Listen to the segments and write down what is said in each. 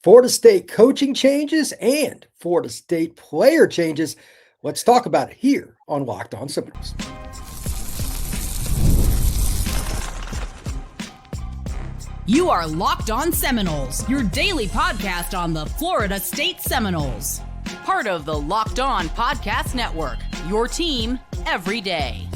Florida State coaching changes and Florida State player changes. Let's talk about it here on Locked On Seminoles. You are Locked On Seminoles, your daily podcast on the Florida State Seminoles. Part of the Locked On Podcast Network, your team every day.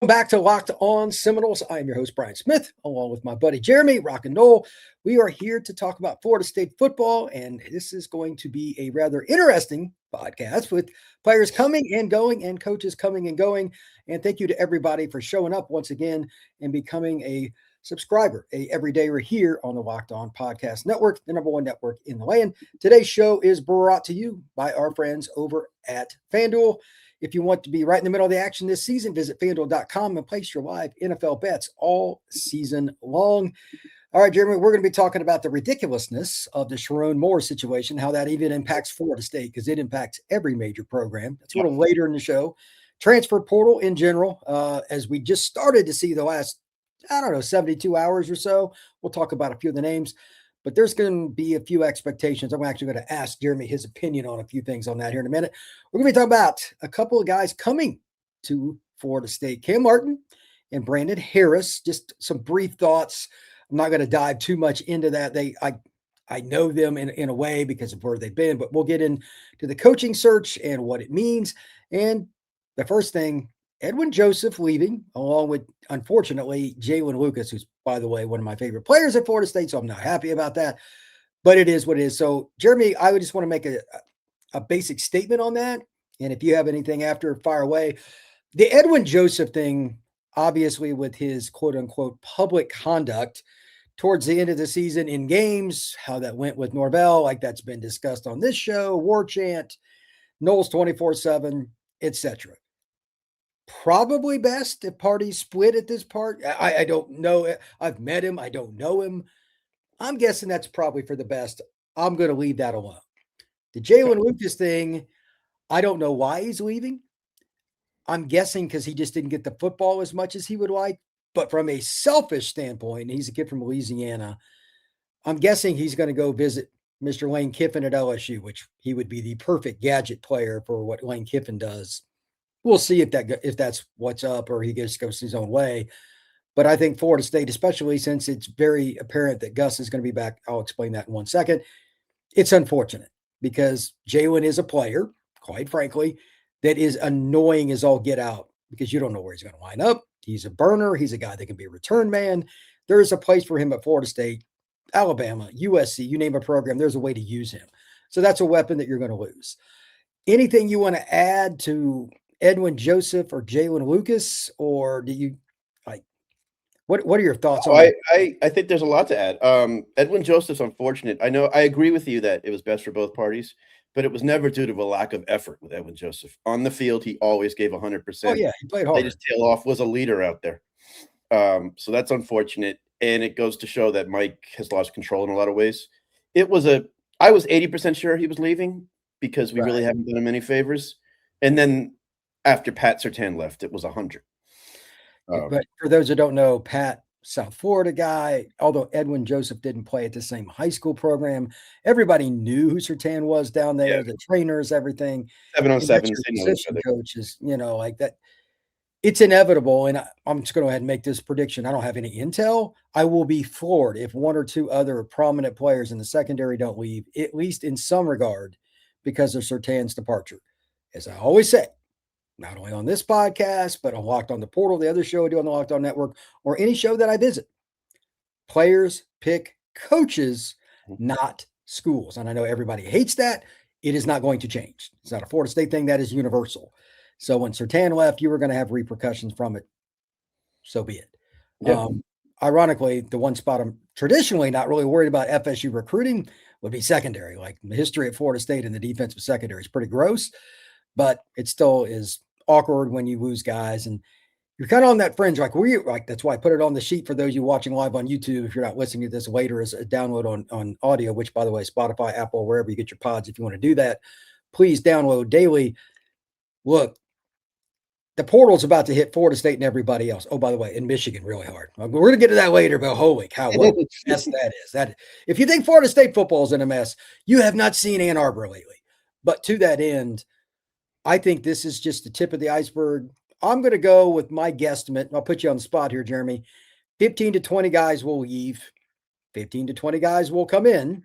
Welcome back to Locked On Seminoles. I am your host, Brian Smith, along with my buddy Jeremy, Rock and Noel. We are here to talk about Florida State football, and this is going to be a rather interesting podcast with players coming and going and coaches coming and going. And thank you to everybody for showing up once again and becoming a subscriber, a everydayer here on the Locked On Podcast Network, the number one network in the land. Today's show is brought to you by our friends over at FanDuel. If you want to be right in the middle of the action this season, visit FanDuel.com and place your live NFL bets all season long. All right, Jeremy, we're going to be talking about the ridiculousness of the Sharon Moore situation, how that even impacts Florida State, because it impacts every major program. That's a little later in the show. Transfer portal in general, as we just started to see the last, 72 hours or so. We'll talk about a few of the names, but there's going to be a few expectations. I'm actually going to ask Jeremy his opinion on a few things on that here in a minute. We're going to be talking about a couple of guys coming to Florida State. Cam Martin and Brandon Harris, just some brief thoughts. I'm not going to dive too much into that. I know them in a way because of where they've been, but we'll get into the coaching search and what it means. And the first thing, Edwin Joseph leaving, along with, unfortunately, Jaylen Lucas, who's, by the way, one of my favorite players at Florida State, so I'm not happy about that. But it is what it is. So, Jeremy, I would just want to make a basic statement on that. And if you have anything after, fire away. The Edwin Joseph thing, obviously, with his quote-unquote public conduct towards the end of the season in games, how that went with Norvell, like that's been discussed on this show, War Chant, Noles 24/7, etc. Probably best if parties split at this part. I don't know. I've met him. I don't know him. I'm guessing that's probably for the best. I'm going to leave that alone. The Jaylen Lucas thing, I don't know why he's leaving. I'm guessing because he just didn't get the football as much as he would like. But from a selfish standpoint, he's a kid from Louisiana, I'm guessing he's going to go visit Mr. Lane Kiffin at LSU, which he would be the perfect gadget player for what Lane Kiffin does. We'll see if that's what's up or he just goes his own way. But I think Florida State, especially since it's very apparent that Gus is going to be back, I'll explain that in 1 second. It's unfortunate because Jaylin is a player, quite frankly, that is annoying as all get out because you don't know where he's going to line up. He's a burner. He's a guy that can be a return man. There is a place for him at Florida State, Alabama, USC, you name a program, there's a way to use him. So that's a weapon that you're going to lose. Anything you want to add to Edwin Joseph or Jaylen Lucas, or do you like what are your thoughts on I think there's a lot to add. Edwin Joseph's unfortunate. I know I agree with you that it was best for both parties, but it was never due to a lack of effort with Edwin Joseph. On the field, he always gave 100%. Oh, yeah, he played hard. Laid his tail off, was a leader out there. So that's unfortunate. And it goes to show that Mike has lost control in a lot of ways. I was 80% sure he was leaving because we really haven't done him any favors. And then after Pat Surtain left, it was 100. But for those who don't know, Pat, South Florida guy, although Edwin Joseph didn't play at the same high school program, everybody knew who Surtain was down there, the trainers, everything. 7-on-7 coaches, like that. It's inevitable, and I'm just going to go ahead and make this prediction. I don't have any intel. I will be floored if one or two other prominent players in the secondary don't leave, at least in some regard, because of Surtain's departure. As I always say, not only on this podcast, but on Locked On the Portal, the other show I do on the Locked On Network, or any show that I visit. Players pick coaches, not schools. And I know everybody hates that. It is not going to change. It's not a Florida State thing. That is universal. So when Surtain left, you were going to have repercussions from it. So be it. Yeah. Ironically, the one spot I'm traditionally not really worried about FSU recruiting would be secondary. Like the history at Florida State and the defensive secondary is pretty gross, but it still is awkward when you lose guys and you're kind of on that fringe. That's why I put it on the sheet for those you watching live on YouTube. If you're not listening to this later as a download on audio, which by the way, Spotify, Apple, wherever you get your pods, if you want to do that, please download daily. Look, the portal's about to hit Florida State and everybody else. Oh, by the way, in Michigan, really hard. We're going to get to that later, but holy cow, what a mess that is. That if you think Florida State football is in a mess, you have not seen Ann Arbor lately. But to that end, I think this is just the tip of the iceberg. I'm going to go with my guesstimate. I'll put you on the spot here, Jeremy. 15 to 20 guys will leave. 15 to 20 guys will come in.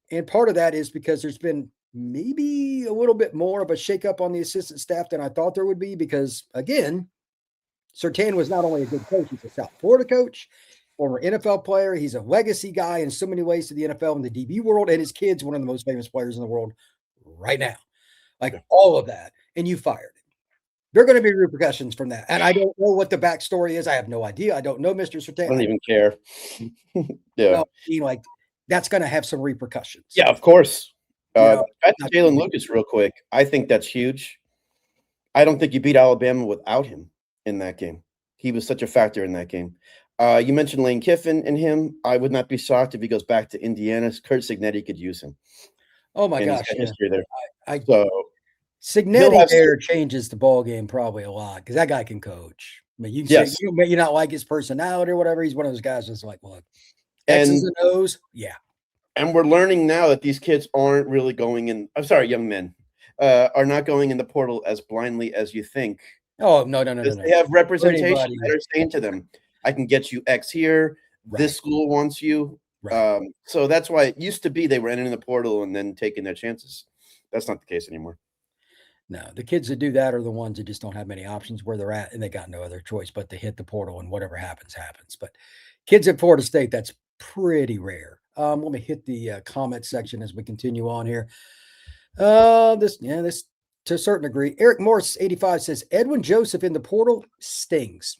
And part of that is because there's been maybe a little bit more of a shakeup on the assistant staff than I thought there would be because, again, Surtain was not only a good coach, he's a South Florida coach, former NFL player. He's a legacy guy in so many ways to the NFL and the DB world, and his kid's one of the most famous players in the world right now. Like all of that, and you fired him. There are going to be repercussions from that. And I don't know what the backstory is. I have no idea. I don't know Mr. Surtain. I don't even care. Well, like that's going to have some repercussions. Yeah, of course. Back to Jaylen Lucas real quick. I think that's huge. I don't think you beat Alabama without him in that game. He was such a factor in that game. You mentioned Lane Kiffin and him. I would not be shocked if he goes back to Indiana. Kurt Cignetti could use him. Oh my gosh! History there. So Cignetti there changes the ball game probably a lot because that guy can coach. I mean, you can say you may not like his personality or whatever. He's one of those guys that's like, look, X's and O's, yeah. And we're learning now that these kids aren't really going in. I'm sorry, young men are not going in the portal as blindly as you think. Oh, no. They have representation that are saying to them, I can get you X here. Right. This school wants you. Right. So that's why it used to be they were entering the portal and then taking their chances. That's not the case anymore. No, the kids that do that are the ones that just don't have many options where they're at, and they got no other choice but to hit the portal, and whatever happens, happens. But kids at Florida State, that's pretty rare. Let me hit the comment section as we continue on here. This to a certain degree. Eric Morse 85 says Edwin Joseph in the portal stings.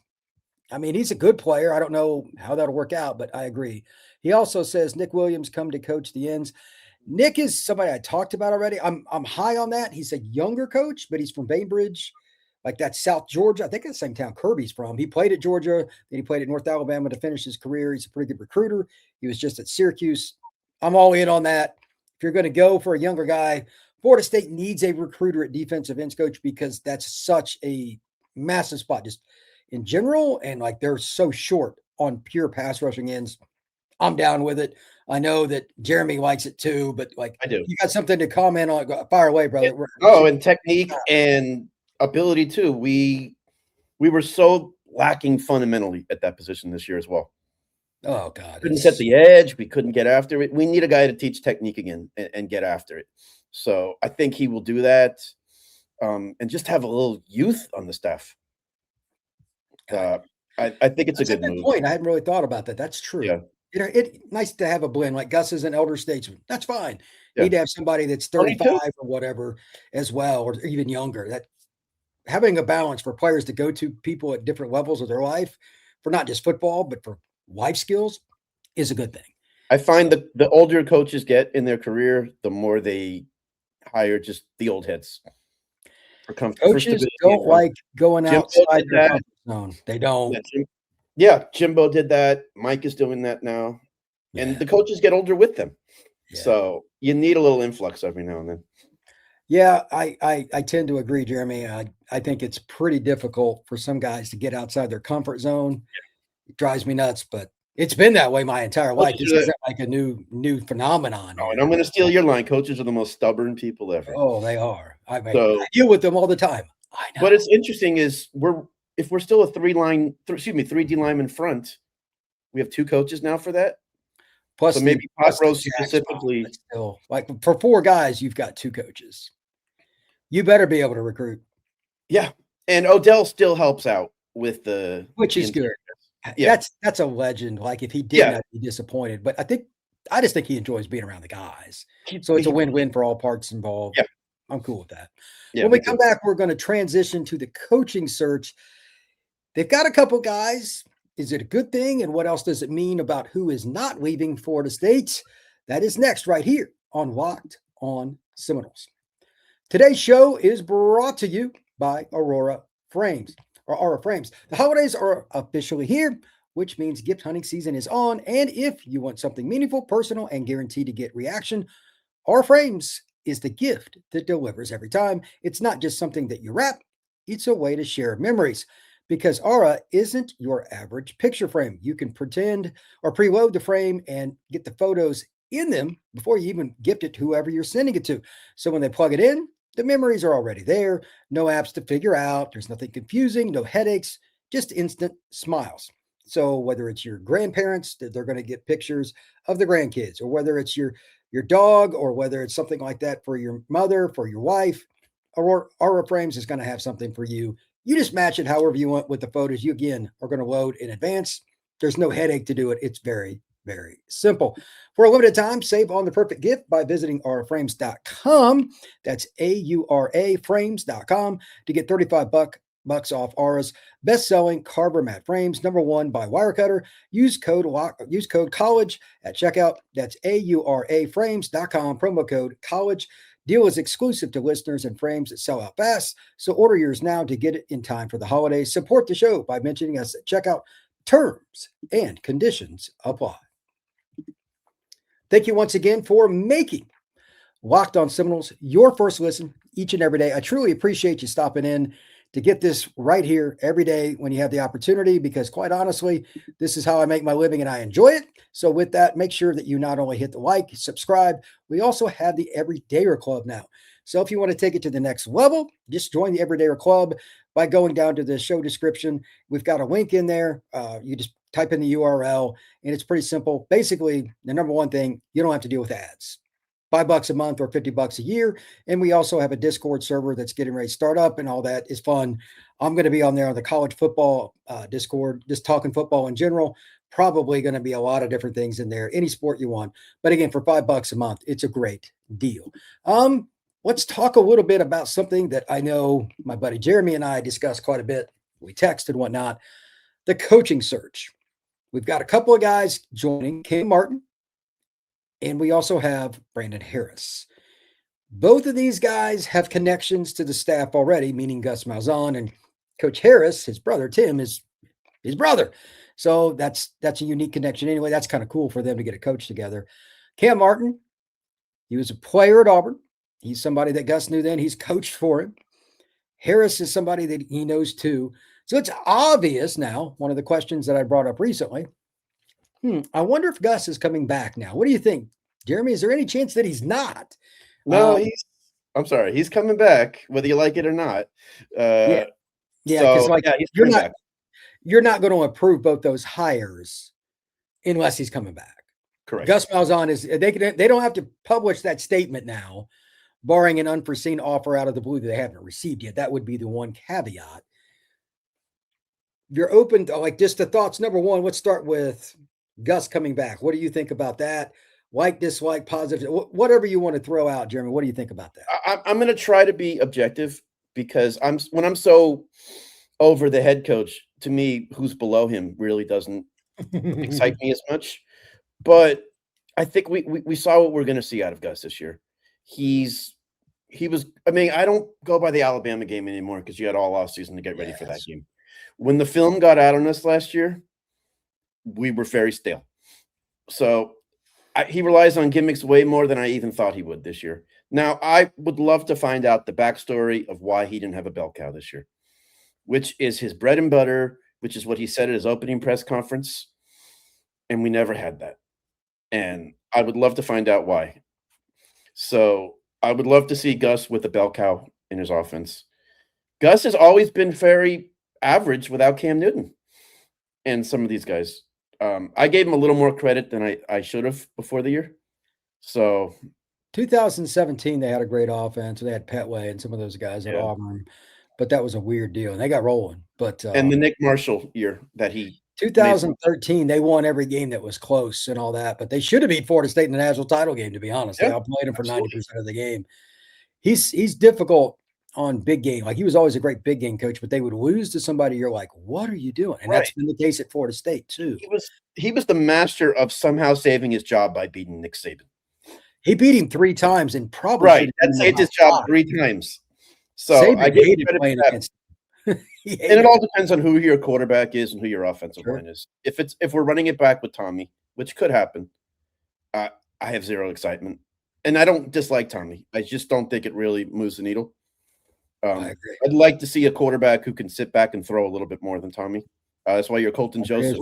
I mean, he's a good player. I don't know how that'll work out, but I agree. He also says Nick Williams come to coach the ends. Nick is somebody I talked about already. I'm high on that. He's a younger coach, but he's from Bainbridge, like that's South Georgia. I think that's the same town Kirby's from. He played at Georgia, then he played at North Alabama to finish his career. He's a pretty good recruiter. He was just at Syracuse. I'm all in on that. If you're going to go for a younger guy, Florida State needs a recruiter at defensive ends coach because that's such a massive spot just in general. And like they're so short on pure pass rushing ends. I'm down with it. I know that Jeremy likes it too, but like I do. You got something to comment on? Fire away, brother. And technique and ability too. We were so lacking fundamentally at that position this year as well. Oh God, couldn't set the edge. We couldn't get after it. We need a guy to teach technique again and get after it. So I think he will do that, and just have a little youth on the staff. I think it's a good move. Point. I hadn't really thought about that. That's true. Yeah. It's nice to have a blend. Like Gus is an elder statesman. That's fine. You need to have somebody that's 35 or whatever as well, or even younger. That having a balance for players to go to people at different levels of their life, for not just football but for life skills, is a good thing. I find that the older coaches get in their career, the more they hire just the old heads. Coaches don't like going outside their comfort zone. They don't. Yeah, Jimbo did that. Mike is doing that now. And the coaches get older with them. Yeah. So you need a little influx every now and then. Yeah, I tend to agree, Jeremy. I think it's pretty difficult for some guys to get outside their comfort zone. Yeah. It drives me nuts, but it's been that way my entire life. This isn't like a new phenomenon. Oh, and I'm going to steal your line. Coaches are the most stubborn people ever. Oh, they are. I deal with them all the time. I know. What is interesting is if we're still a 3D lineman front, we have two coaches now for that. Plus, so maybe Pot Roast specifically. Still, like for four guys, you've got two coaches. You better be able to recruit. Yeah, and Odell still helps out with which is good. Yeah, that's a legend. Like if he didn't, I'd be disappointed. But I just think he enjoys being around the guys. So it's a win-win for all parts involved. Yeah. I'm cool with that. Yeah, when we come back, we're going to transition to the coaching search. They've got a couple guys. Is it a good thing? And what else does it mean about who is not leaving Florida State? That is next right here on Locked On Seminoles. Today's show is brought to you by Aura Frames. The holidays are officially here, which means gift hunting season is on. And if you want something meaningful, personal, and guaranteed to get reaction, Aura Frames is the gift that delivers every time. It's not just something that you wrap. It's a way to share memories because Aura isn't your average picture frame. You can pretend or preload the frame and get the photos in them before you even gift it to whoever you're sending it to. So when they plug it in, the memories are already there. No apps to figure out. There's nothing confusing, no headaches, just instant smiles. So whether it's your grandparents, that they're going to get pictures of the grandkids, or whether it's your dog, or whether it's something like that for your mother, for your wife, or Aura Frames is going to have something for you. You just match it however you want with the photos you again are going to load in advance. There's no headache to do it. It's very, very simple. For a limited time, save on the perfect gift by visiting auraframes.com. That's AURA frames.com to get 35 bucks off Aura's best-selling Carver matte frames, #1 by Wirecutter. Use code college at checkout. That's auraframes.com, promo code college. Deal is exclusive to listeners and frames that sell out fast, so order yours now to get it in time for the holidays. Support the show by mentioning us at checkout. Terms and conditions apply. Thank you once again for making Locked On Seminoles your first listen each and every day. I truly appreciate you stopping in to get this right here every day when you have the opportunity, because quite honestly, this is how I make my living and I enjoy it. So with that, make sure that you not only hit the like, subscribe, we also have the Everydayer Club now. So if you want to take it to the next level, just join the Everydayer Club by going down to the show description. We've got a link in there. You just type in the URL and it's pretty simple. Basically, the #1 thing, you don't have to deal with ads. $5 a month or $50 a year. And we also have a Discord server that's getting ready to start up, and all that is fun. I'm going to be on there on the college football Discord, just talking football in general. Probably going to be a lot of different things in there, any sport you want. But again, for $5 a month, it's a great deal. Let's talk a little bit about something that I know my buddy Jeremy and I discussed quite a bit. We text and whatnot, the coaching search. We've got a couple of guys joining, Cam Martin, and we also have Brandon Harris. Both of these guys have connections to the staff already, meaning Gus Malzahn, and Coach Harris, his brother, Tim, is his brother. So that's a unique connection anyway. That's kind of cool for them to get a coach together. Cam Martin, he was a player at Auburn. He's somebody that Gus knew then. He's coached for him. Harris is somebody that he knows too. So it's obvious now, one of the questions that I brought up recently, I wonder if Gus is coming back now. What do you think, Jeremy? Is there any chance that he's not? No, I'm sorry. He's coming back, whether you like it or not. Yeah, because he's you're coming not back. you're not going to approve both those hires unless he's coming back. Correct. Gus Malzahn is they don't have to publish that statement now, barring an unforeseen offer out of the blue that they haven't received yet. That would be the one caveat. You're open to just the thoughts. #1, let's start with Gus coming back. What do you think about that? Like, dislike, positive, whatever you want to throw out, Jeremy. What do you think about that? I'm going to try to be objective, because when I'm so over the head coach, to me, who's below him really doesn't excite me as much. But I think we saw what we're going to see out of Gus this year. He was. I mean, I don't go by the Alabama game anymore because you had all offseason to get ready for that game. When the film got out on us last year, we were very stale. So he relies on gimmicks way more than I even thought he would this year. Now, I would love to find out the backstory of why he didn't have a bell cow this year, which is his bread and butter, which is what he said at his opening press conference. And we never had that. And I would love to find out why. So I would love to see Gus with a bell cow in his offense. Gus has always been very average without Cam Newton and some of these guys. I gave him a little more credit than I should have before the year. So 2017, they had a great offense. They had Petway and some of those guys at Auburn, but that was a weird deal. And they got rolling. But and the Nick Marshall year that he 2013, they won every game that was close and all that, but they should have beat Florida State in the national title game, to be honest. They outplayed him for 90% of the game. He's difficult on big game. Like, he was always a great big game coach, but they would lose to somebody you're like, what are you doing? And that's been the case at Florida State too. He was the master of somehow saving his job by beating Nick Saban. He beat him 3 times and probably that saved his job 3 times. So Saban I give hated playing against him. And it all depends on who your quarterback is and who your offensive line is. If we're running it back with Tommy, which could happen, I have zero excitement. And I don't dislike Tommy. I just don't think it really moves the needle. I agree. I'd like to see a quarterback who can sit back and throw a little bit more than Tommy. That's why your Colton Joseph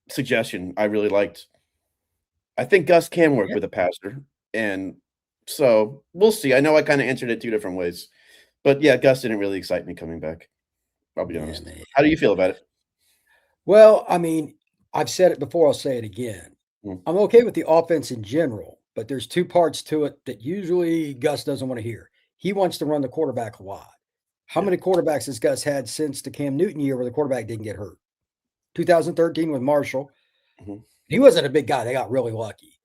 suggestion I really liked. I think Gus can work with a passer, and so we'll see. I know I kind of answered it two different ways, but yeah, Gus didn't really excite me coming back. I'll be honest. Man. How do you feel about it? Well, I mean, I've said it before. I'll say it again. Mm. I'm okay with the offense in general, but there's two parts to it that usually Gus doesn't want to hear. He wants to run the quarterback a lot. How many quarterbacks has Gus had since the Cam Newton year where the quarterback didn't get hurt? 2013 with Marshall. Mhm. He wasn't a big guy. They got really lucky.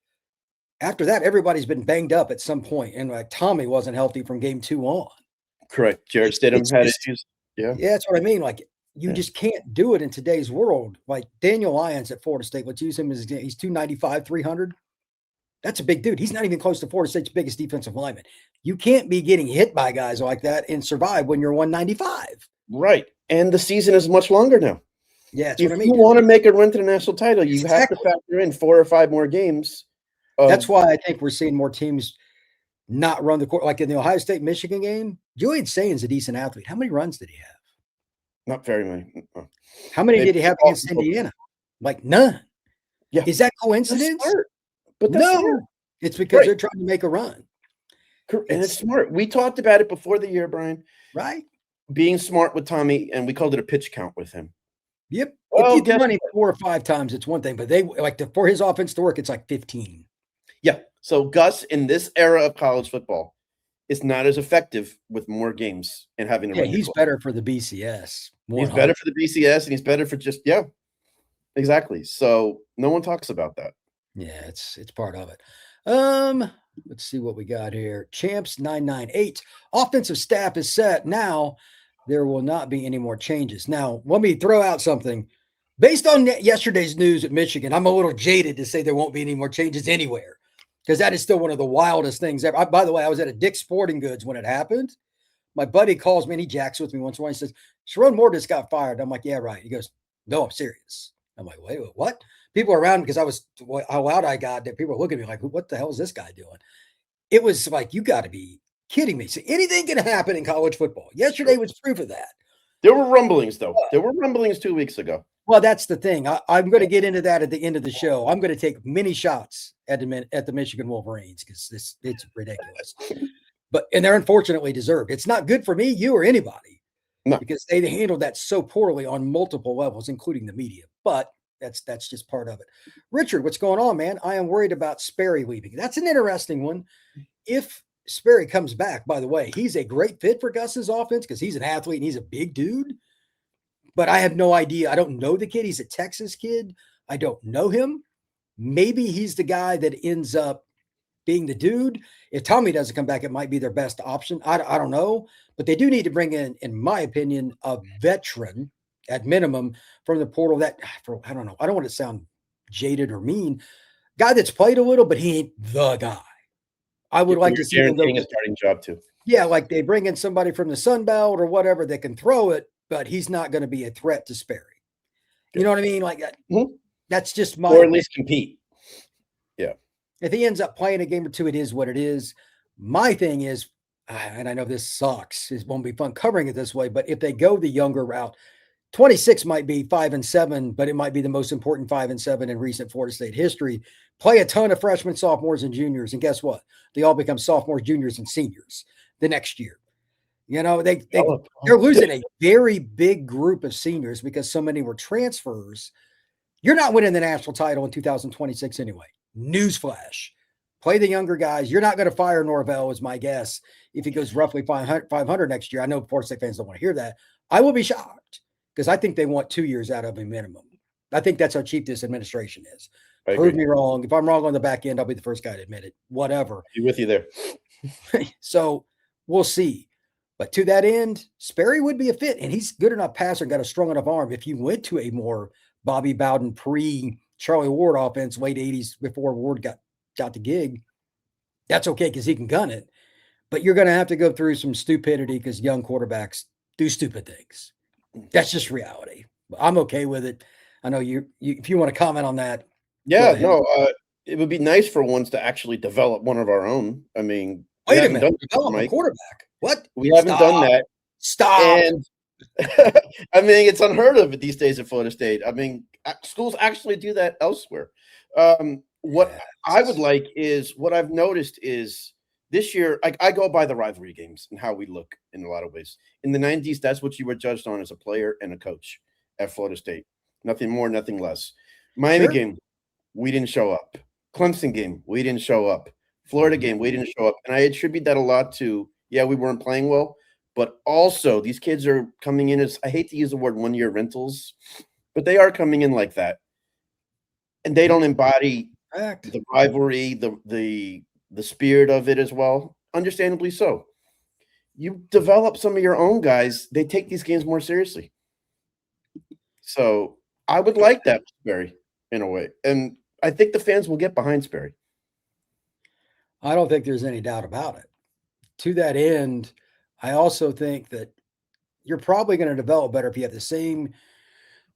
After that, everybody's been banged up at some point, and like Tommy wasn't healthy from game 2 on. Correct. Jared Stidham had issues. Yeah, that's what I mean. Like you just can't do it in today's world. Like Daniel Lyons at Florida State, let's use him as he's 295, 300. That's a big dude. He's not even close to Florida State's biggest defensive lineman. You can't be getting hit by guys like that and survive when you're 195. Right. And the season is much longer now. Yeah, that's if what I mean. you want to make a run to the national title, you have to factor in 4 or 5 more games. That's why I think we're seeing more teams not run the court. Like in the Ohio State-Michigan game, Julian Sain's a decent athlete. How many runs did he have? Not very many. How many did he have against Indiana? Like none. Yeah. Is that coincidence? But no. It's because they're trying to make a run. And it's smart. We talked about it before the year, Brian. Right. Being smart with Tommy, and we called it a pitch count with him. Yep. If you can run him 4 or 5 times, it's one thing, but they like for his offense to work, it's like 15. Yeah. So Gus in this era of college football is not as effective with more games and having to run. He's better for the BCS. 100. He's better for the BCS, and he's better for just exactly. So no one talks about that. Yeah, it's part of it. Let's see what we got here. Champs 998. Offensive staff is set. Now there will not be any more changes. Now, let me throw out something. Based on yesterday's news at Michigan, I'm a little jaded to say there won't be any more changes anywhere because that is still one of the wildest things ever. By the way, I was at a Dick's Sporting Goods when it happened. My buddy calls me and he jacks with me once in a while. He says, Sharon Moore just got fired. I'm like, yeah, right. He goes, no, I'm serious. I'm like, wait, what? People around because I was how loud I got that people were looking at me like, what the hell is this guy doing? It was like, you got to be kidding me. So anything can happen in college football. Yesterday was proof of that. There were rumblings, though. There were rumblings 2 weeks ago. Well, that's the thing. I'm going to get into that at the end of the show. I'm going to take many shots at the Michigan Wolverines because it's ridiculous. And they're unfortunately deserved. It's not good for me, you, or anybody. No. Because they handled that so poorly on multiple levels, including the media. But that's just part of it. Richard, what's going on, man? I am worried about Sperry leaving. That's an interesting one. If Sperry comes back, by the way, he's a great fit for Gus's offense because he's an athlete and he's a big dude. But I have no idea. I don't know the kid. He's a Texas kid. I don't know him. Maybe he's the guy that ends up being the dude. If Tommy doesn't come back, it might be their best option. I don't know. But they do need to bring in my opinion, a veteran at minimum from the portal I don't know. I don't want to sound jaded or mean. Guy that's played a little, but he ain't the guy. I would like to see him a starting job too. Yeah, like they bring in somebody from the Sun Belt or whatever that can throw it, but he's not going to be a threat to Sperry. You know what I mean? Like that's just my or at least compete. Yeah. If he ends up playing a game or two, it is what it is. My thing is, and I know this sucks, it won't be fun covering it this way, but if they go the younger route, 26 might be 5-7, but it might be the most important 5-7 in recent Florida State history. Play a ton of freshmen, sophomores, and juniors, and guess what? They all become sophomores, juniors, and seniors the next year. You know, they're losing a very big group of seniors because so many were transfers. You're not winning the national title in 2026 anyway. Newsflash. Play the younger guys. You're not going to fire Norvell, is my guess, if he goes roughly 500 next year. I know Florida State fans don't want to hear that. I will be shocked because I think they want 2 years out of him minimum. I think that's how cheap this administration is. Prove me wrong. If I'm wrong on the back end, I'll be the first guy to admit it. Whatever. Be with you there. So we'll see. But to that end, Sperry would be a fit, and he's good enough passer and got a strong enough arm. If you went to a more Bobby Bowden pre-Charlie Ward offense, late 80s, before Ward got the gig, that's okay because he can gun it. But you're going to have to go through some stupidity because young quarterbacks do stupid things. That's just reality. I'm okay with it. I know you if you want to comment on that. Yeah, no, it would be nice for ones to actually develop one of our own. I mean, wait a minute, develop a quarterback. What? We haven't done that. Stop. And I mean, it's unheard of these days at Florida State. I mean, schools actually do that elsewhere. What I would like is what I've noticed is this year, I go by the rivalry games and how we look in a lot of ways. In the 90s, that's what you were judged on as a player and a coach at Florida State. Nothing more, nothing less. Miami game, we didn't show up. Clemson game, we didn't show up. Florida game, we didn't show up. And I attribute that a lot to, we weren't playing well, but also these kids are coming in as, I hate to use the word one-year rentals, but they are coming in like that. And they don't embody the rivalry, the spirit of it as well. Understandably so. You develop some of your own guys, they take these games more seriously. So I would like that, Sperry, in a way. And I think the fans will get behind Sperry. I don't think there's any doubt about it. To that end, I also think that you're probably going to develop better if you have the same,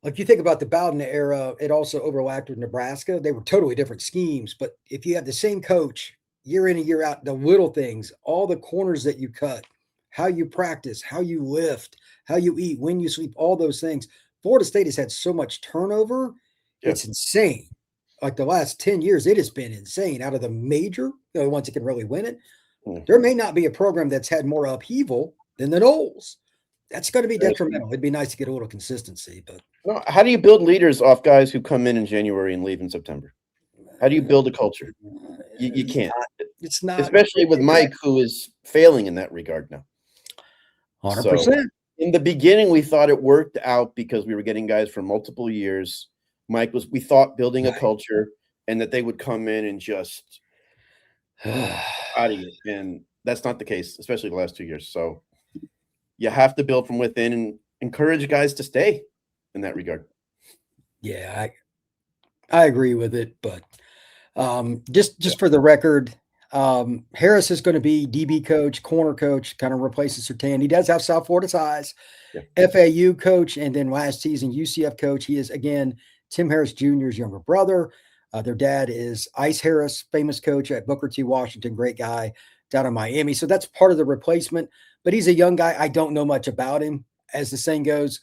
like you think about the Bowden era, it also overlapped with Nebraska. They were totally different schemes, but if you have the same coach year in and year out, the little things, all the corners that you cut, how you practice, how you lift, how you eat, when you sleep, all those things. Florida State has had so much turnover. It's insane. Like the last 10 years, it has been insane. Out of the major, the ones that can really win it, there may not be a program that's had more upheaval than the Noles. That's going to be detrimental. It'd be nice to get a little consistency, but how do you build leaders off guys who come in January and leave in September? How do you build a culture? You can't. It's not, especially with Mike, who is failing in that regard now. 100%. So, in the beginning, we thought it worked out because we were getting guys for multiple years. Mike we thought building a culture and that they would come in and just out of it. And that's not the case, especially the last 2 years. So you have to build from within and encourage guys to stay in that regard. Yeah, I agree with it, but just for the record, Harris is going to be DB coach, corner coach, kind of replaces Surtain. He does have South Florida ties, FAU coach, and then last season UCF coach. He is, again, Tim Harris Jr.'s younger brother. Their dad is Ice Harris, famous coach at Booker T. Washington, great guy down in Miami. So that's part of the replacement, but he's a young guy. I don't know much about him. As the saying goes,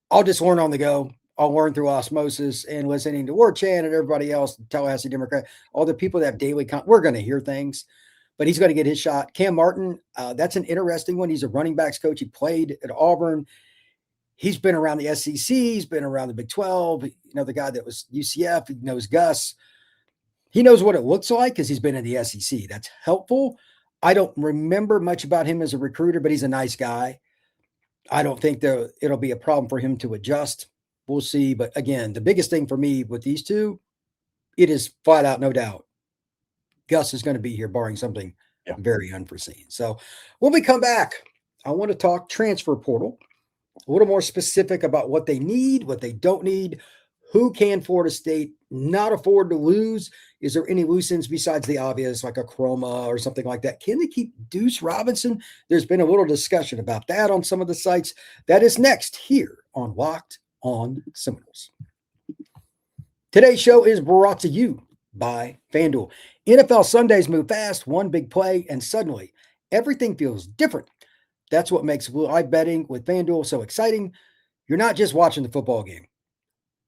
I'll just learn on the go. I'll learn through osmosis and listening to War Chant and everybody else, Tallahassee Democrat, all the people that have daily we're going to hear things, but he's going to get his shot. Cam Martin, that's an interesting one. He's a running backs coach. He played at Auburn. He's been around the SEC. He's been around the Big 12. The guy that was UCF, he knows Gus. He knows what it looks like because he's been in the SEC. That's helpful. I don't remember much about him as a recruiter, but he's a nice guy. I don't think it'll be a problem for him to adjust. We'll see. But again, the biggest thing for me with these two, it is flat out, no doubt, Gus is going to be here barring something very unforeseen. So when we come back, I want to talk transfer portal, a little more specific about what they need, what they don't need. Who can Florida State not afford to lose? Is there any loose ends besides the obvious, like a Chroma or something like that? Can they keep Duce Robinson? There's been a little discussion about that on some of the sites. That is next here on Locked on Seminoles. Today's show is brought to you by FanDuel. NFL Sundays move fast, one big play, and suddenly everything feels different. That's what makes live betting with FanDuel so exciting. You're not just watching the football game.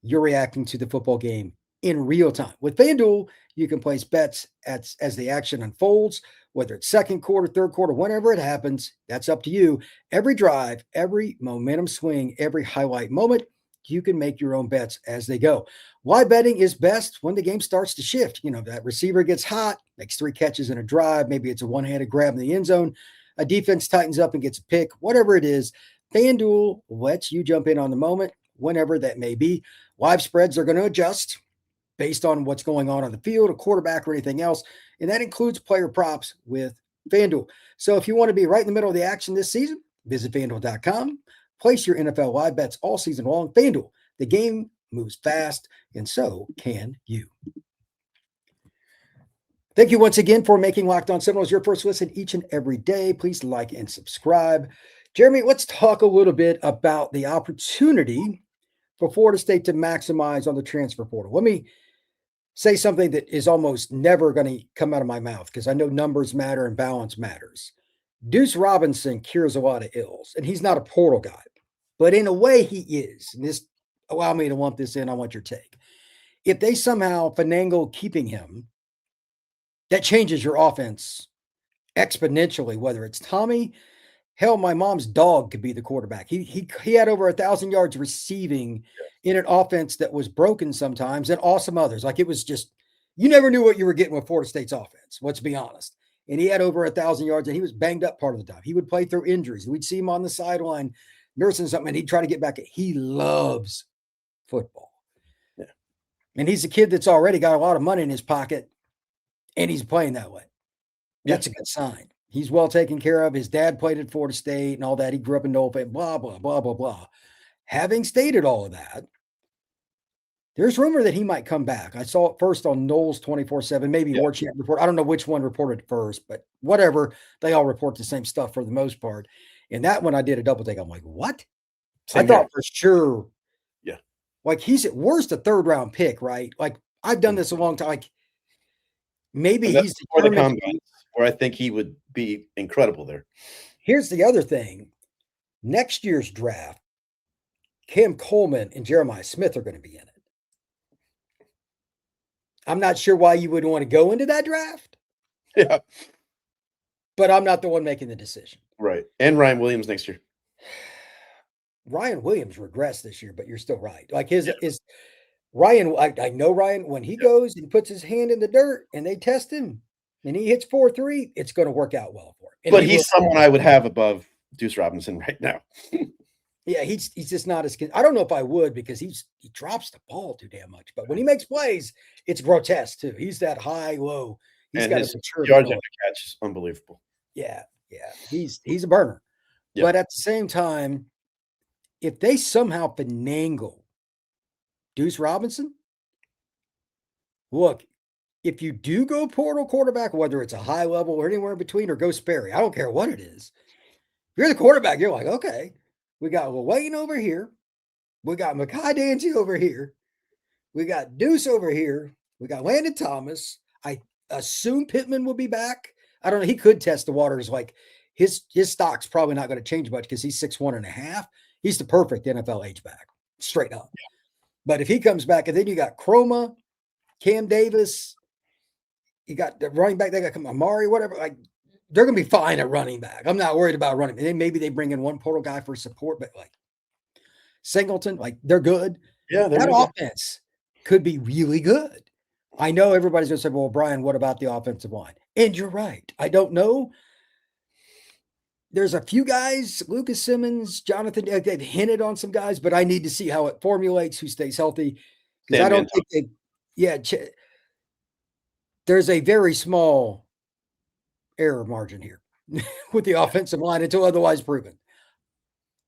You're reacting to the football game in real time. With FanDuel, you can place bets as the action unfolds, whether it's second quarter, third quarter, whenever it happens. That's up to you. Every drive, every momentum swing, every highlight moment, you can make your own bets as they go. Live betting is best when the game starts to shift. That receiver gets hot, makes 3 catches in a drive. Maybe it's a one-handed grab in the end zone. A defense tightens up and gets a pick. Whatever it is, FanDuel lets you jump in on the moment, whenever that may be. Live spreads are going to adjust based on what's going on the field, a quarterback, or anything else. And that includes player props with FanDuel. So if you want to be right in the middle of the action this season, visit FanDuel.com. Place your NFL live bets all season long. FanDuel, the game moves fast, and so can you. Thank you once again for making Locked on Seminoles your first listen each and every day. Please like and subscribe. Jeremy, let's talk a little bit about the opportunity for Florida State to maximize on the transfer portal. Let me say something that is almost never going to come out of my mouth because I know numbers matter and balance matters. Duce Robinson cures a lot of ills, and he's not a portal guy, but in a way he is. And this allow me to lump this in. I want your take. If they somehow finagle keeping him, that changes your offense exponentially, whether it's Tommy. Hell, my mom's dog could be the quarterback. He had over 1,000 yards receiving in an offense that was broken sometimes and awesome others. Like it was just, you never knew what you were getting with Florida State's offense. Let's be honest. And he had over 1,000 yards and he was banged up part of the time. He would play through injuries. We'd see him on the sideline nursing something and he'd try to get back. He loves football. Yeah. And he's a kid that's already got a lot of money in his pocket and he's playing that way. That's a good sign. He's well taken care of. His dad played at Florida State and all that. He grew up in Noles, blah, blah, blah, blah, blah. Having stated all of that, there's rumor that he might come back. I saw it first on Noles 24/7, maybe War Chant report. I don't know which one reported first, but whatever. They all report the same stuff for the most part. And that one I did a double take. I'm like, what? I thought for sure. Yeah. Like he's at worst a third round pick, right? Like I've done this a long time. Like maybe he's the combine where I think he would be incredible there. Here's the other thing. Next year's draft, Cam Coleman and Jeremiah Smith are going to be in it. I'm not sure why you would want to go into that draft. Yeah. But I'm not the one making the decision. Right. And Ryan Williams next year. Ryan Williams regressed this year, but you're still right. Like his Ryan, I know Ryan, when he goes and puts his hand in the dirt and they test him and he hits 4.3, it's going to work out well for him. But he's someone I would have above Duce Robinson right now. Yeah, he's just not as. I don't know if I would because he drops the ball too damn much. But when he makes plays, it's grotesque too. He's that high, low. He's got his a yards after catch is unbelievable. Yeah. He's a burner. Yeah. But at the same time, if they somehow finagle Duce Robinson, look, if you do go portal quarterback, whether it's a high level or anywhere in between, or go Sperry, I don't care what it is. If you're the quarterback, you're like, okay. We got Wayne over here. We got Mekhi Dancy over here. We got Duce over here. We got Landon Thomas. I assume Pittman will be back. I don't know. He could test the waters. Like his stock's probably not going to change much because he's 6'1.5". He's the perfect NFL H-back, straight up. Yeah. But if he comes back, and then you got Chroma, Cam Davis, you got the running back. They got Amari, whatever. Like they're going to be fine at running back. I'm not worried about running. And then maybe they bring in one portal guy for support, but like Singleton, like they're good. Yeah, that offense could be really good. I know everybody's going to say, well, Brian, what about the offensive line? And you're right. I don't know. There's a few guys, Lucas Simmons, Jonathan, they've hinted on some guys, but I need to see how it formulates, who stays healthy. Because I don't think there's a very small error margin here with the offensive line until otherwise proven.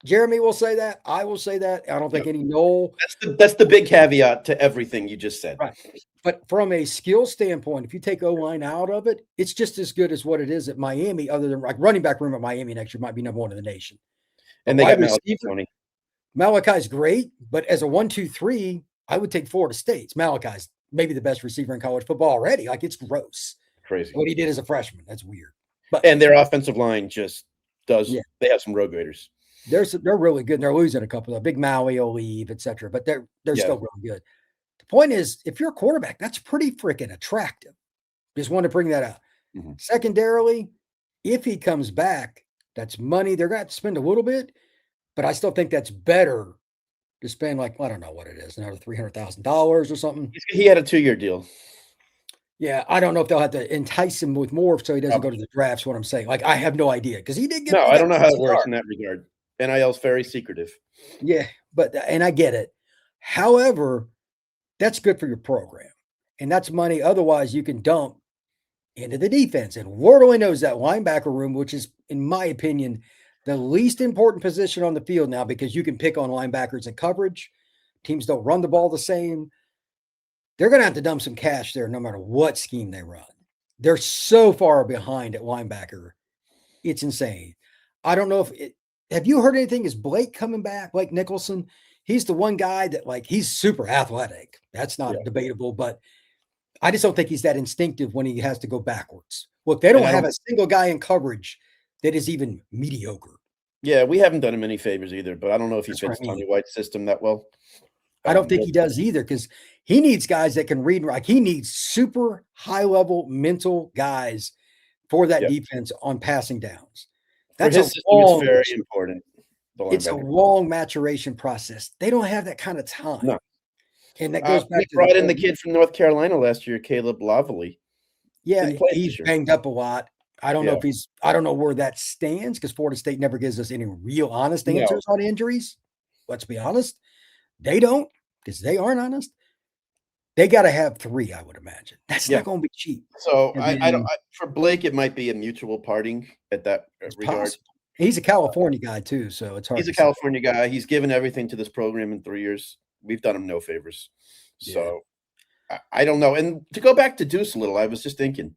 Jeremy will say that. I will say that. I don't think any Nole. That's the big caveat to everything you just said. Right. But from a skill standpoint, if you take O-line out of it, it's just as good as what it is at Miami, other than like running back room at Miami next year might be number one in the nation. And they got Malachi. Malachi's great, but as a 1-2-3, I would take Florida State's. Malachi's maybe the best receiver in college football already. Like it's gross. Crazy. What he did as a freshman. That's weird. And their offensive line just does. Yeah. They have some road graders. They're really good. And they're losing a couple of Big Maui will leave, et cetera, but they're still really good. The point is, if you're a quarterback, that's pretty freaking attractive. Just want to bring that up. Mm-hmm. Secondarily, if he comes back, that's money. They're going to have to spend a little bit, but I still think that's better to spend like, I don't know what it is, another $300,000 or something. He had a 2-year deal. Yeah, I don't know if they'll have to entice him with more so he doesn't go to the drafts, what I'm saying. Like, I have no idea because he did get. No, I don't know how it works in that regard. NIL's very secretive. Yeah, and I get it. However, that's good for your program. And that's money otherwise you can dump into the defense. And Wardley knows that linebacker room, which is, in my opinion, the least important position on the field now because you can pick on linebackers in coverage. Teams don't run the ball the same. They're going to have to dump some cash there no matter what scheme they run. They're so far behind at linebacker. It's insane. I don't know if have you heard anything? Is Blake coming back? Blake Nicholson? He's the one guy that like, he's super athletic. That's not debatable, but I just don't think he's that instinctive when he has to go backwards. Look, they don't have a single guy in coverage that is even mediocre. Yeah, we haven't done him any favors either, but I don't know if he That's what fits I mean. Tony White's system that well. I don't think he does either, because he needs guys that can read. Like, he needs super high-level mental guys for that defense on passing downs. For his system, it's very important. It's a long maturation process. They don't have that kind of time. No. And that goes back to brought in the kid from North Carolina last year, Caleb Lovely. Yeah, he's banged up a lot. I don't know if I don't know where that stands, because Florida State never gives us any real honest answers on injuries. Let's be honest. They don't, because they aren't honest. They got to have 3, I would imagine. That's not going to be cheap. So I don't. For Blake, it might be a mutual parting at that regard. Possible. He's a California guy too, so it's hard. He's a California guy. He's given everything to this program in 3 years. We've done him no favors. So I don't know. And to go back to Duce a little, I was just thinking,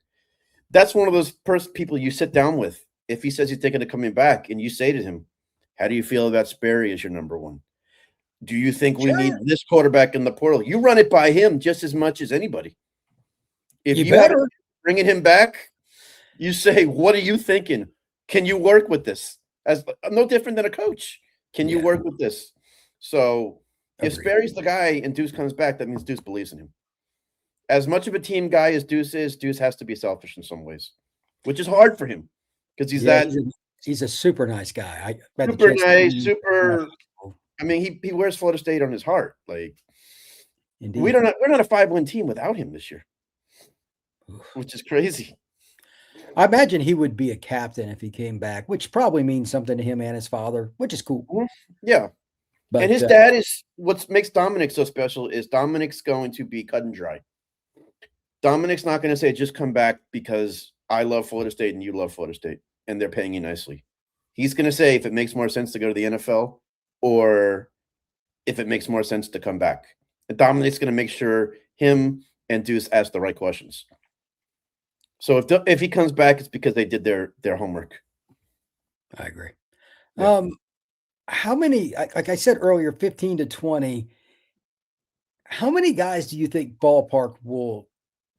that's one of those people you sit down with. If he says he's thinking of coming back, and you say to him, "How do you feel about Sperry as your number 1? Do you think we need this quarterback in the portal?" You run it by him just as much as anybody. If you better bringing him back, you say, "What are you thinking? Can you work with this?" As no different than a coach. Can you work with this? So if Sperry's the guy and Duce comes back, that means Duce believes in him. As much of a team guy as Duce is, Duce has to be selfish in some ways, which is hard for him because he's a super nice guy. Super nice, super. I mean, he wears Florida State on his heart. Like, we're not a 5-win team without him this year, which is crazy. I imagine he would be a captain if he came back, which probably means something to him and his father, which is cool. Yeah. But, and his dad is what makes Dominic so special is Dominic's going to be cut and dry. Dominic's not going to say, just come back because I love Florida State and you love Florida State and they're paying you nicely. He's going to say if it makes more sense to go to the NFL or if it makes more sense to come back. And Dominic's going to make sure him and Duce ask the right questions. So if he comes back, it's because they did their homework. I agree. Yeah. How many, like I said earlier, 15 to 20, how many guys do you think ballpark will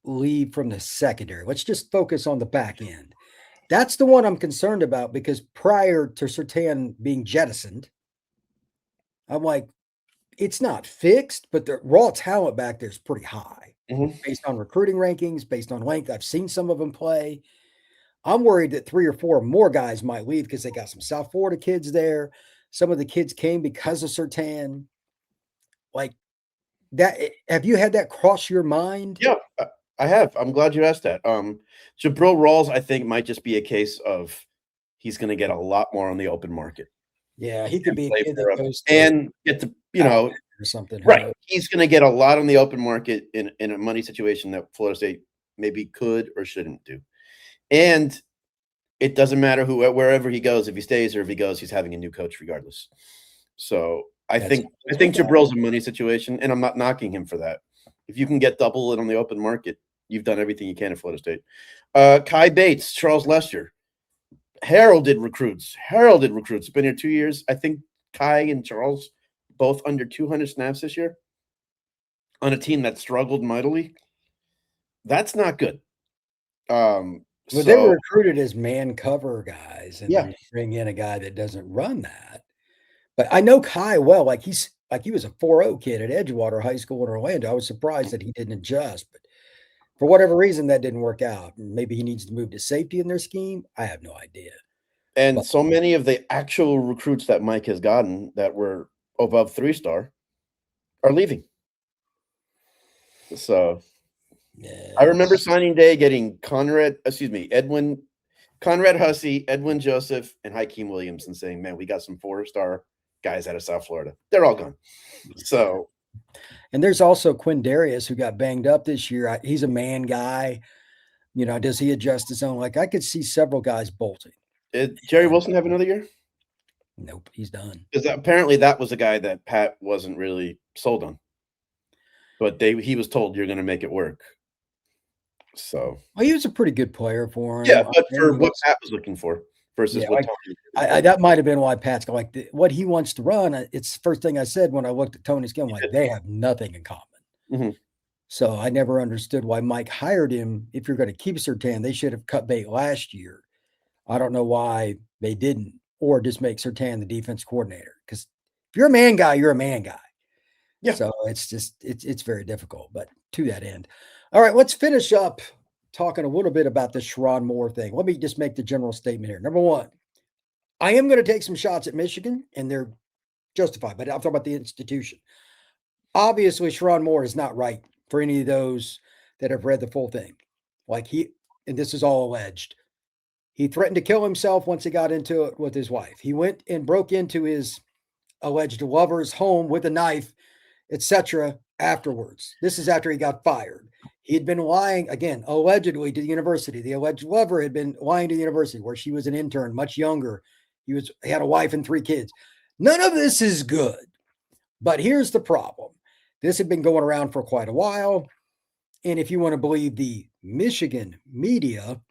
leave from the secondary? Let's just focus on the back end. That's the one I'm concerned about, because prior to Surtain being jettisoned, I'm like, it's not fixed, but the raw talent back there is pretty high. Based on recruiting rankings, based on length. I've seen some of them play. I'm worried that 3 or 4 more guys might leave because they got some South Florida kids there. Some of the kids came because of Surtain. Like that. Have you had that cross your mind? Yeah, I have. I'm glad you asked that. Jabril Rawls, I think, might just be a case of he's going to get a lot more on the open market. Yeah, he could be a kid that goes and get to, or something. Right. He's going to get a lot on the open market in a money situation that Florida State maybe could or shouldn't do. And it doesn't matter wherever he goes, if he stays or if he goes, he's having a new coach regardless. So I think Jabril's a money situation, and I'm not knocking him for that. If you can get double it on the open market, you've done everything you can at Florida State. Kai Bates, Charles Lester, heralded recruits. Been here 2 years. I think Kai and Charles both under 200 snaps this year on a team that struggled mightily. That's not good. Well, they were recruited as man cover guys, and you bring in a guy that doesn't run that. But I know Kai well. Like he was a 4.0 kid at Edgewater High School in Orlando. I was surprised that he didn't adjust, but for whatever reason, that didn't work out. Maybe he needs to move to safety in their scheme. I have no idea. And so many of the actual recruits that Mike has gotten that were above 3-star are leaving. So I remember signing day getting Edwin, Conrad Hussey, Edwin Joseph, and Hakeem Williams, and saying, man, we got some 4-star guys out of South Florida. They're all gone. So, and there's also Quindarius, who got banged up this year. He's a man guy. Does he adjust his own? Like, I could see several guys bolting. Did Jerry Wilson have another year? Nope, he's done. Because apparently that was a guy that Pat wasn't really sold on. But he was told you're going to make it work. So he was a pretty good player for him. Yeah, but for what Pat was looking for versus what Tony. That might have been why Pat's like what he wants to run. It's the first thing I said when I looked at Tony's game. Like, they have nothing in common. Mm-hmm. So I never understood why Mike hired him. If you're going to keep Surtain, they should have cut bait last year. I don't know why they didn't, or just make Surtain the defense coordinator. Because if you're a man guy, you're a man guy. Yeah. So it's very difficult. But to that end, all right, let's finish up talking a little bit about this Sherrone Moore thing. Let me just make the general statement here. Number one, I am going to take some shots at Michigan, and they're justified, but I'll talk about the institution. Obviously, Sherrone Moore is not right for any of those that have read the full thing. And this is all alleged. He threatened to kill himself once he got into it with his wife. He went and broke into his alleged lover's home with a knife, etc. afterwards. This is after he got fired. He had been lying, again, allegedly to the university. The alleged lover had been lying to the university where she was an intern, much younger. He had a wife and 3 kids. None of this is good. But here's the problem. This had been going around for quite a while. And if you want to believe the Michigan media,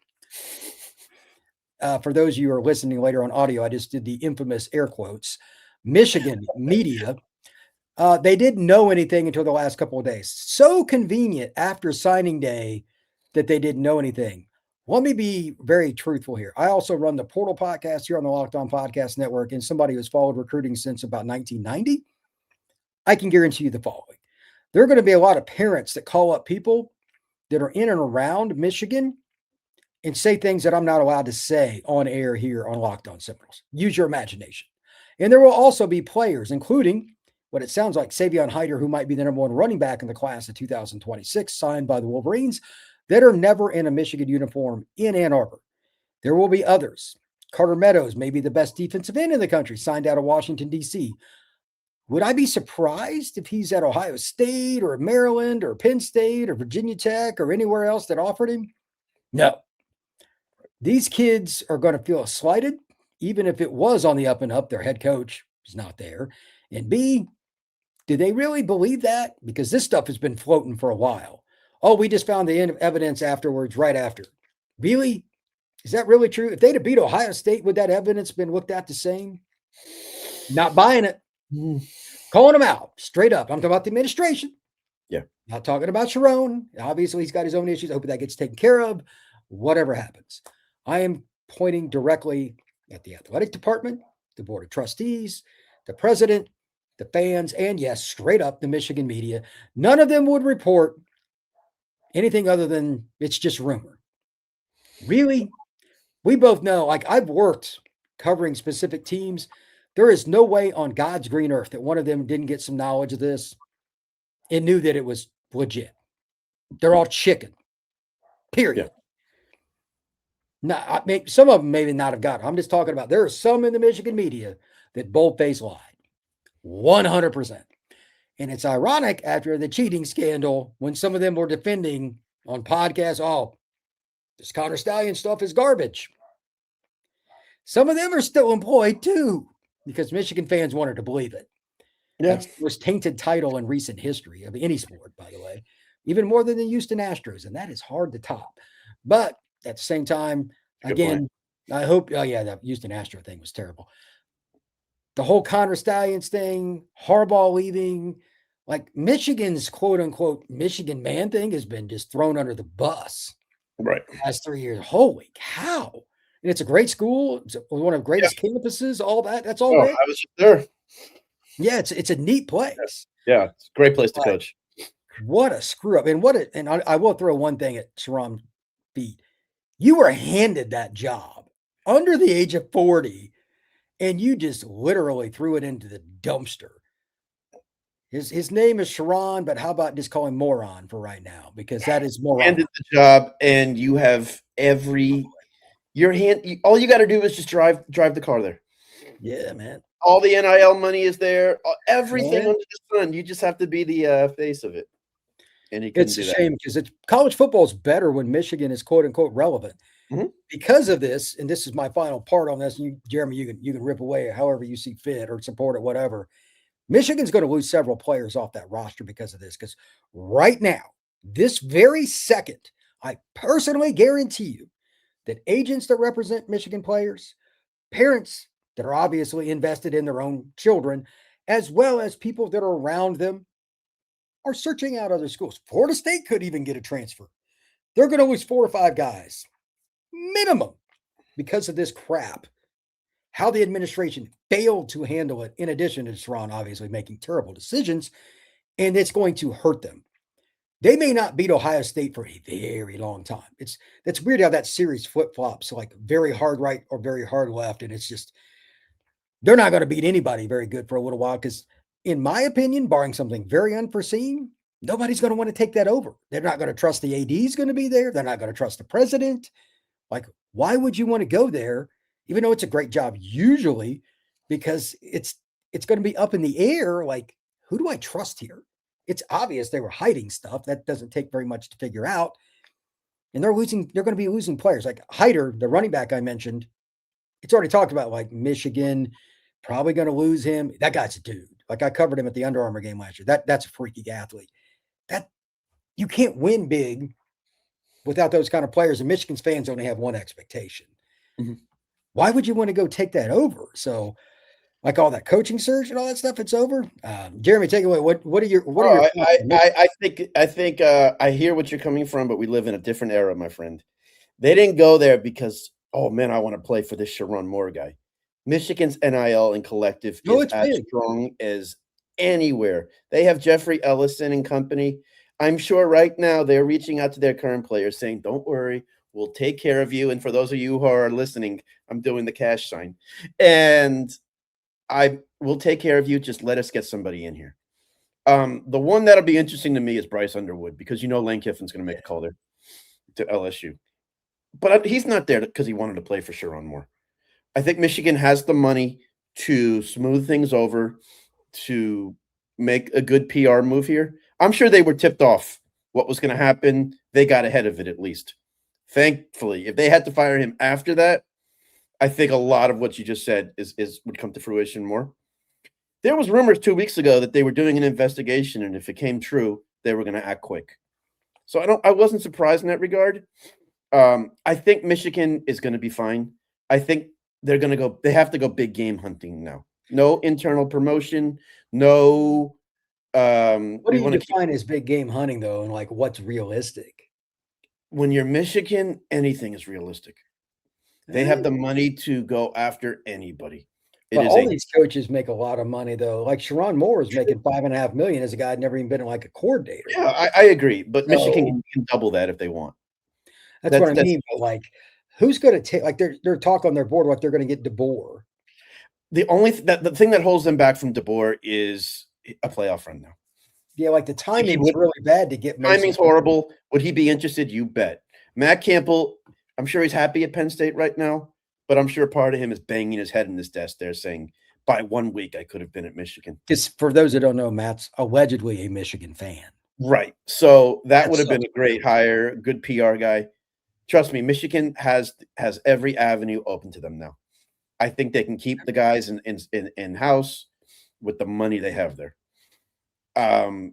for those of you who are listening later on audio, I just did the infamous air quotes, Michigan media, they didn't know anything until the last couple of days. So convenient after signing day that they didn't know anything. Let me be very truthful here. I also run the Portal podcast here on the Locked On Podcast Network, and somebody who's followed recruiting since about 1990, I can guarantee you the following. There are going to be a lot of parents that call up people that are in and around Michigan and say things that I'm not allowed to say on air here on Locked On Seminoles. Use your imagination. And there will also be players, including what it sounds like Savion Hyder, who might be the number 1 running back in the class of 2026, signed by the Wolverines, that are never in a Michigan uniform in Ann Arbor. There will be others. Carter Meadows may be the best defensive end in the country, signed out of Washington, D.C. Would I be surprised if he's at Ohio State or Maryland or Penn State or Virginia Tech or anywhere else that offered him? No. These kids are going to feel slighted, even if it was on the up and up. Their head coach is not there. And B, do they really believe that? Because this stuff has been floating for a while. Oh, we just found the evidence afterwards, right after. Really? Is that really true? If they'd have beat Ohio State, would that evidence been looked at the same? Not buying it. Calling them out straight up. I'm talking about the administration. Yeah. Not talking about Sherrone. Obviously, he's got his own issues. I hope that gets taken care of. Whatever happens. I am pointing directly at the athletic department, the board of trustees, the president, the fans, and yes, straight up the Michigan media. None of them would report anything other than it's just rumor. Really? We both know, like I've worked covering specific teams. There is no way on God's green earth that one of them didn't get some knowledge of this and knew that it was legit. They're all chicken. Period. Yeah. Now, some of them maybe not have got it. I'm just talking about there are some in the Michigan media that bold-faced lied. 100%. And it's ironic after the cheating scandal when some of them were defending on podcasts, oh, this Connor Stallion stuff is garbage. Some of them are still employed too because Michigan fans wanted to believe it. Yeah. That's the most tainted title in recent history of any sport, by the way, even more than the Houston Astros. And that is hard to top. But at the same time, again, I hope, that Houston Astro thing was terrible. The whole Connor Stallions thing, Harbaugh leaving, like Michigan's quote unquote Michigan man thing has been just thrown under the bus. Right. The last 3 years. Holy cow. And it's a great school. It's one of the greatest campuses, all that. That's all great. I was just there. Yeah, it's a neat place. Yeah, it's a great place to coach. What a screw up. And I will throw one thing at Sherrone's feet. You were handed that job under the age of 40, and you just literally threw it into the dumpster. His name is Sherrone, but how about just call him Moron for right now? Because that is Moron. Handed the job, and you have all you got to do is just drive the car there. Yeah, man. All the NIL money is there. Everything under the sun. You just have to be the face of it. And it's a shame because college football is better when Michigan is quote unquote relevant. Mm-hmm. Because of this, and this is my final part on this. And Jeremy, you can rip away however you see fit or support it, whatever. Michigan's going to lose several players off that roster because of this. Because right now, this very second, I personally guarantee you that agents that represent Michigan players, parents that are obviously invested in their own children, as well as people that are around them, are searching out other schools. Florida State could even get a transfer. They're going to lose 4 or 5 guys, minimum, because of this crap, how the administration failed to handle it, in addition to Surtain obviously making terrible decisions, and it's going to hurt them. They may not beat Ohio State for a very long time. That's weird how that series flip-flops, like very hard right or very hard left, and it's just they're not going to beat anybody very good for a little while because, in my opinion, barring something very unforeseen, nobody's going to want to take that over. They're not going to trust the AD is going to be there. They're not going to trust the president. Like, why would you want to go there, even though it's a great job usually, because it's going to be up in the air. Like, who do I trust here? It's obvious they were hiding stuff. That doesn't take very much to figure out. And they're going to be losing players. Like Hyder, the running back I mentioned, it's already talked about, like Michigan, probably going to lose him. That guy's a dude. Like I covered him at the Under Armour game last year. That's a freaky athlete. That you can't win big without those kind of players. And Michigan's fans only have one expectation. Mm-hmm. Why would you want to go take that over? So, like all that coaching search and all that stuff, it's over. Jeremy, take it away. What are your? I think I hear what you're coming from, but we live in a different era, my friend. They didn't go there because, oh man, I want to play for this Sherrone Moore guy. Michigan's NIL and collective is as strong as anywhere. They have Jeffrey Ellison and company. I'm sure right now they're reaching out to their current players saying, don't worry, we'll take care of you. And for those of you who are listening, I'm doing the cash sign. And I will take care of you. Just let us get somebody in here. The one that'll be interesting to me is Bryce Underwood, because Lane Kiffin's going to make a call there to LSU. But he's not there because he wanted to play for Sherrone Moore. I think Michigan has the money to smooth things over, to make a good PR move here. I'm sure they were tipped off what was going to happen. They got ahead of it at least. Thankfully, if they had to fire him after that, I think a lot of what you just said would come to fruition more. There was rumors 2 weeks ago that they were doing an investigation, and if it came true, they were going to act quick. So I wasn't surprised in that regard. I think Michigan is going to be fine. I think they have to go big game hunting now. No internal promotion, no. What do you define as big game hunting, though, and like what's realistic? When you're Michigan, anything is realistic. They have the money to go after anybody. All these coaches make a lot of money, though. Like Sherrone Moore is making $5.5 million as a guy who'd never even been like a coordinator. Yeah, I agree. But Michigan can double that if they want. That's what I mean. But like, who's going to take? Like, they're talking on their board what they're going to get DeBoer. The thing that holds them back from DeBoer is a playoff run now. Yeah, like the timing is really bad to get. Timing's horrible. Would he be interested? You bet. Matt Campbell, I'm sure he's happy at Penn State right now, but I'm sure part of him is banging his head in his desk there saying, by 1 week, I could have been at Michigan. Because for those that don't know, Matt's allegedly a Michigan fan. Right. So that would have been a great hire, good PR guy. Trust me, Michigan has every avenue open to them now. I think they can keep the guys in-house with the money they have there.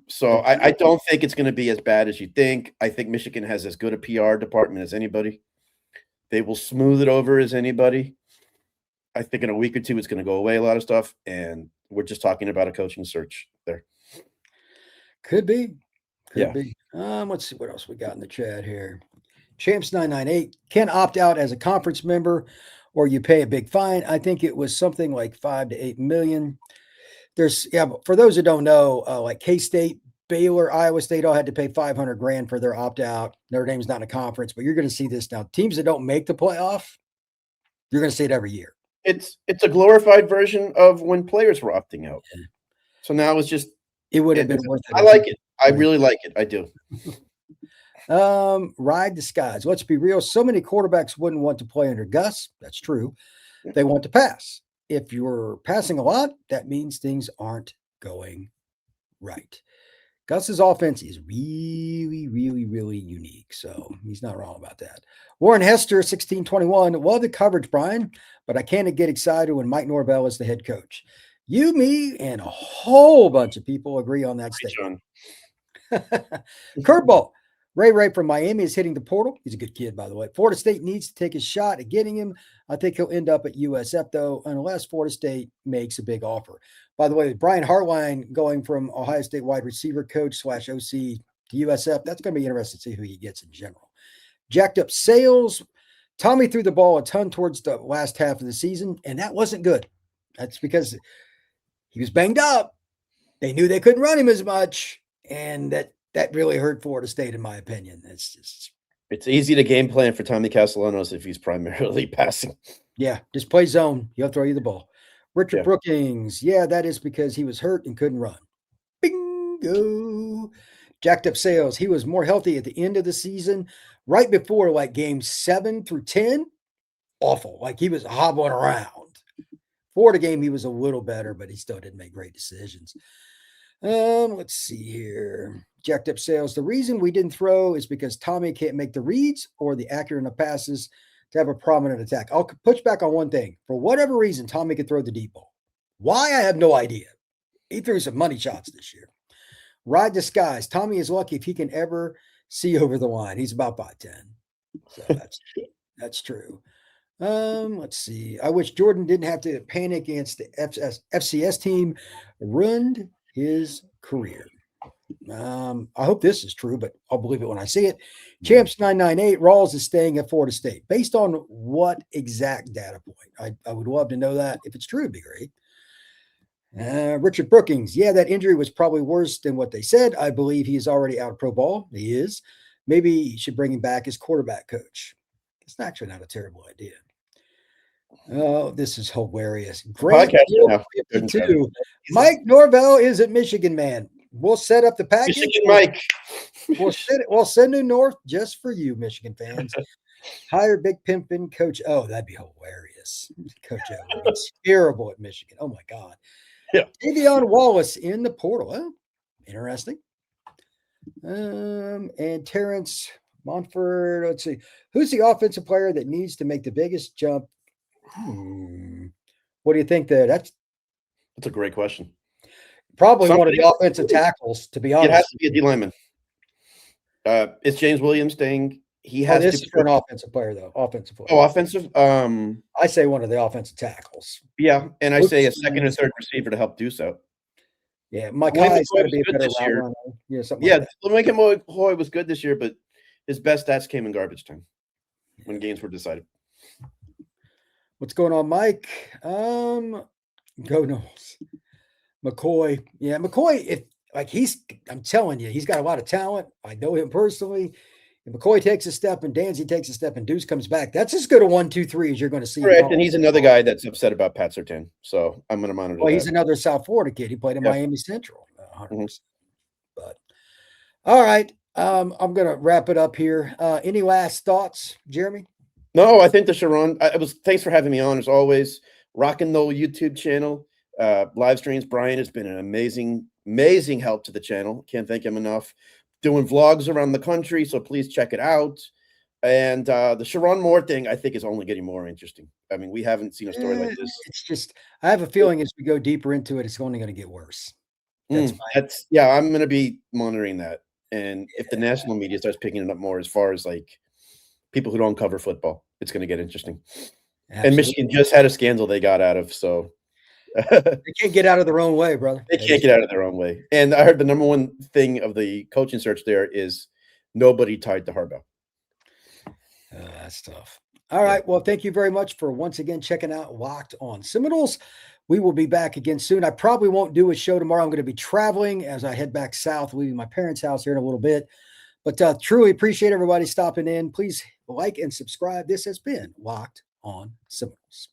So I don't think it's going to be as bad as you think. I think Michigan has as good a PR department as anybody. They will smooth it over as anybody. I think in a week or two, it's going to go away, a lot of stuff. And we're just talking about a coaching search there. Could be. Could be. Let's see what else we got in the chat here. Champs998 can opt out as a conference member or you pay a big fine. I think it was something like 5 to 8 million. But for those who don't know, like K-State, Baylor, Iowa State all had to pay $500,000 for their opt-out. Notre Dame's not in a conference, but you're going to see this now. Teams that don't make the playoff, you're going to see it every year. It's a glorified version of when players were opting out. Yeah. So now it's just it would have been worth it. I like it. I really like it. I do. Ride the skies. Let's be real. So many quarterbacks wouldn't want to play under Gus. That's true. They want to pass. If you're passing a lot, that means things aren't going right. Gus's offense is really, really, really unique. So he's not wrong about that. Warren Hester, 1621. Love the coverage, Brian, but I can't get excited when Mike Norvell is the head coach. You, me, and a whole bunch of people agree on that statement. Curveball. Ray from Miami is hitting the portal. He's a good kid, by the way. Florida State needs to take a shot at getting him. I think he'll end up at USF, though, unless Florida State makes a big offer. By the way, Brian Hartline going from Ohio State wide receiver coach / OC to USF, that's going to be interesting to see who he gets in general. Jacked up sales. Tommy threw the ball a ton towards the last half of the season, and that wasn't good. That's because he was banged up. They knew they couldn't run him as much, and that really hurt Florida State, in my opinion. It's easy to game plan for Tommy Castellanos if he's primarily passing. Yeah, just play zone. He'll throw you the ball. Richard Brookings. Yeah, that is because he was hurt and couldn't run. Bingo. Jacked up sales. He was more healthy at the end of the season, right before like games 7 through 10. Awful. Like he was hobbling around. Florida game, he was a little better, but he still didn't make great decisions. Let's see here. Jacked up sales. The reason we didn't throw is because Tommy can't make the reads or the accurate enough passes to have a prominent attack. I'll push back on one thing. For whatever reason, Tommy could throw the deep ball. Why? I have no idea. He threw some money shots this year. Ride the skies. Tommy is lucky if he can ever see over the line. He's about 5'10". So that's true. Let's see. I wish Jordan didn't have to panic against the FCS team. Ruined his career. I hope this is true, but I'll believe it when I see it. Champs 998, Rawls is staying at Florida State. Based on what exact data point? I would love to know that. If it's true, it'd be great. Richard Brookings, yeah, that injury was probably worse than what they said. I believe he is already out of pro ball. He is. Maybe he should bring him back as quarterback coach. It's actually not a terrible idea. Oh, this is hilarious. Great. 52. Mike Norvell is at Michigan, man. We'll set up the package. Michigan Mike. We'll send him north just for you, Michigan fans. Hire Big Pimpin' Coach O. That'd be hilarious. Coach O. It's terrible at Michigan. Oh, my God. Yeah. Davion Wallace in the portal. Oh, interesting. And Terrence Montford. Let's see. Who's the offensive player that needs to make the biggest jump? What do you think there? That's a great question. Probably one of the offensive tackles, to be honest. It has to be a D lineman. It's James Williams staying. He has this is for an offensive player, though. Offensive player. Oh, offensive. I say one of the offensive tackles. Yeah, and I say a second or third receiver to help Duce out. Yeah, Mike Hoy's going to be a better route runner. Yeah, something like that. Lincoln Hoy was good this year, but his best stats came in garbage time when games were decided. What's going on, Mike? Go Noles. McCoy. Yeah, McCoy, I'm telling you, he's got a lot of talent. I know him personally. If McCoy takes a step and Danzy takes a step and Duce comes back, that's as good a 1-2-3 as you're going to see. Right, and he's another guy that's upset about Pat Surtain. So I'm going to monitor that. He's another South Florida kid. He played in Miami Central. 100%. But all right, I'm going to wrap it up here. Any last thoughts, Jeremy? No, I think the Sharon. Thanks for having me on as always. Rock and Roll YouTube channel, live streams. Brian has been an amazing help to the channel. Can't thank him enough. Doing vlogs around the country, so please check it out. And the Sharon Moore thing, I think, is only getting more interesting. I mean, we haven't seen a story like this. It's just, I have a feeling as we go deeper into it, it's only going to get worse. I'm going to be monitoring that. And if the national media starts picking it up more, as far as like people who don't cover football, it's going to get interesting. Absolutely. And Michigan just had a scandal they got out of, so they can't get out of their own way, brother. They can't get out of their own way. And I heard the number one thing of the coaching search there is nobody tied to Harbaugh. That's tough. All right. Well, thank you very much for once again checking out Locked on Seminoles. We will be back again soon. I probably won't do a show tomorrow. I'm going to be traveling as I head back south, leaving my parents' house here in a little bit. But truly appreciate everybody stopping in. Please like and subscribe. This has been Locked on Seminoles.